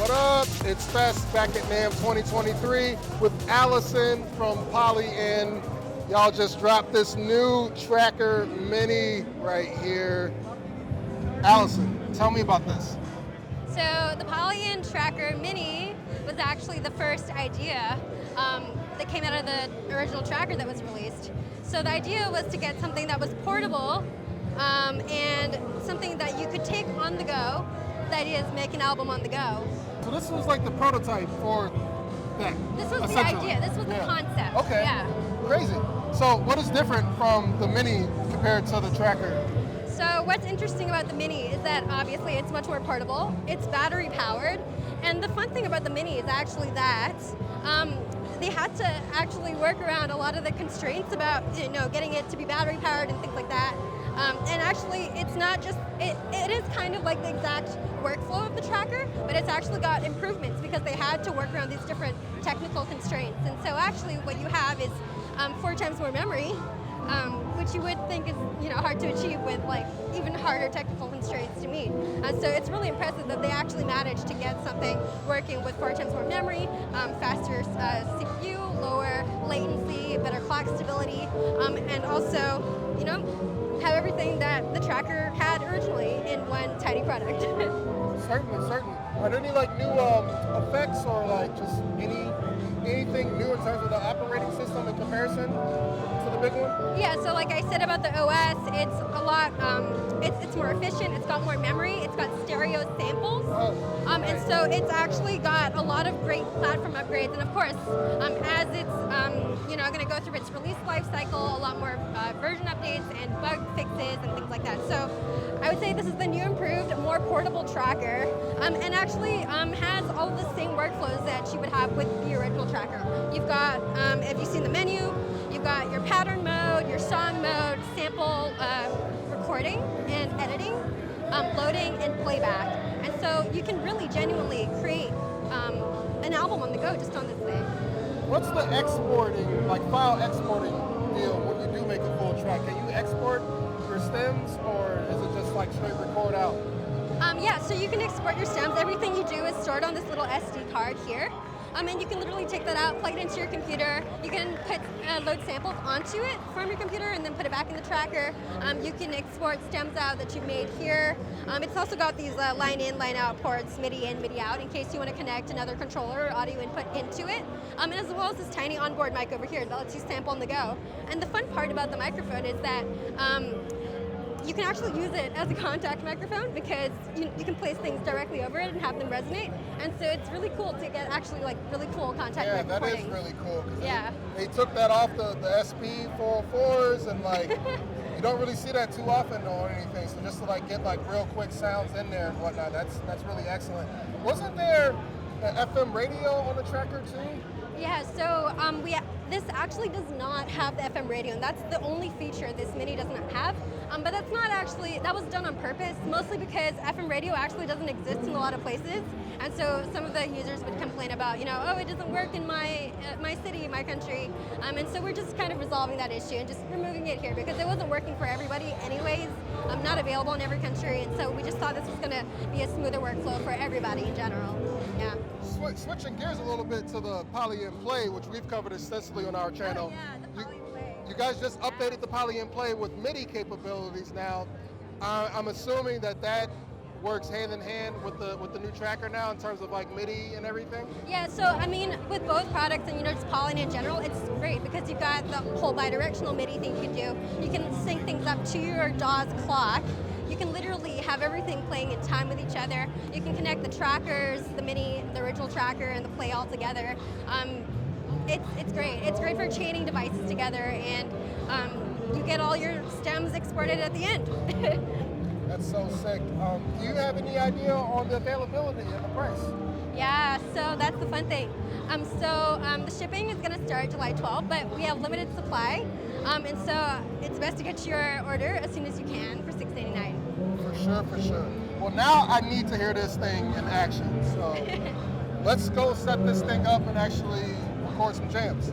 What up? It's Fest back at NAMM 2023 with Allison from Polyend. Y'all just dropped this new Tracker Mini right here. Allison, tell me about this. So the Polyend Tracker Mini was actually the first idea that came out of the original Tracker that was released. So the idea was to get something that was portable and something that you could take on the go. The idea is make an album on the go. So this was like the prototype for that. This was the idea. This was the concept. Okay. Yeah. Crazy. So what is different from the Mini compared to the Tracker? So what's interesting about the Mini is that obviously it's much more portable, it's battery powered, and the fun thing about the Mini is actually that they had to actually work around a lot of the constraints about getting it to be battery powered and things like that. And actually it's not just, it is kind of like the exact workflow of the Tracker, but it's actually got improvements because they had to work around these different technical constraints. And so actually what you have is 4 times more memory, which you would think is hard to achieve with like even harder technical constraints to meet. So it's really impressive that they actually managed to get something working with 4 times more memory, faster CPU, lower latency, better clock stability, and also have everything that the Tracker had originally in one tiny product. Certainly, certainly. Are there any like new effects or like just anything new in terms of the operating system in comparison to the big one? Yeah, so like I said about the OS, it's a lot, it's more efficient, it's got more memory, it's got stereo samples, and so it's actually got a lot of great platform upgrades, and of course, as it's going to go through its release life cycle, a lot more version updates and bug fixes and things like that. So I would say this is the new improved, more portable Tracker, and actually has all of the same workflows that you would have with the original Tracker. You've got, if you've seen the menu, you've got your pattern mode, your song mode, sample recording and editing, loading and playback. And so you can really genuinely create an album on the go just on this thing. What's the exporting, like file exporting deal when you do make a full track? Can you export your stems or is it just like straight record out? Yeah, so you can export your stems. Everything you do is stored on this little SD card here. And you can literally take that out, plug it into your computer. You can put load samples onto it from your computer and then put it back in the Tracker. You can export stems out that you've made here. It's also got these line in, line out ports, MIDI in, MIDI out, in case you want to connect another controller or audio input into it. And as well as this tiny onboard mic over here that lets you sample on the go. And the fun part about the microphone is that you can actually use it as a contact microphone because you can place things directly over it and have them resonate. And so it's really cool to get actually like really cool contact mic recordings. Yeah, that is really cool. Yeah. They took that off the SP 404s and like, you don't really see that too often or anything. So just to like get like real quick sounds in there and whatnot, that's really excellent. Wasn't there an FM radio on the Tracker too? Yeah, so this actually does not have the FM radio, and that's the only feature this Mini does not have. But that's not actually, that was done on purpose, mostly because FM radio actually doesn't exist in a lot of places. And so some of the users would complain about, oh, it doesn't work in my city, my country. And so we're just kind of resolving that issue and just removing it here because it wasn't working for everybody anyways. Not available in every country, and so we just thought this was going to be a smoother workflow for everybody in general. Yeah. Switching gears a little bit to the Polyend Play, which we've covered extensively on our channel. Oh, yeah, the Polyend Play. You guys just updated the Polyend Play with MIDI capabilities now. I'm assuming that works hand in hand with the new Tracker now in terms of like MIDI and everything? Yeah, so I mean, with both products and just Polyend in general, it's great because you've got the whole bidirectional MIDI thing you can do. You can sync things up to your DAW's clock. You can literally have everything playing in time with each other. You can connect the Trackers, the Mini, the original Tracker, and the Play all together. It's great. It's great for chaining devices together, and you get all your stems exported at the end. That's so sick. Do you have any idea on the availability and the price? Yeah, so that's the fun thing. The shipping is going to start July 12th, but we have limited supply, and so it's best to get your order as soon as you can for $6.99. For sure, for sure. Well, now I need to hear this thing in action. So let's go set this thing up and actually record some jams.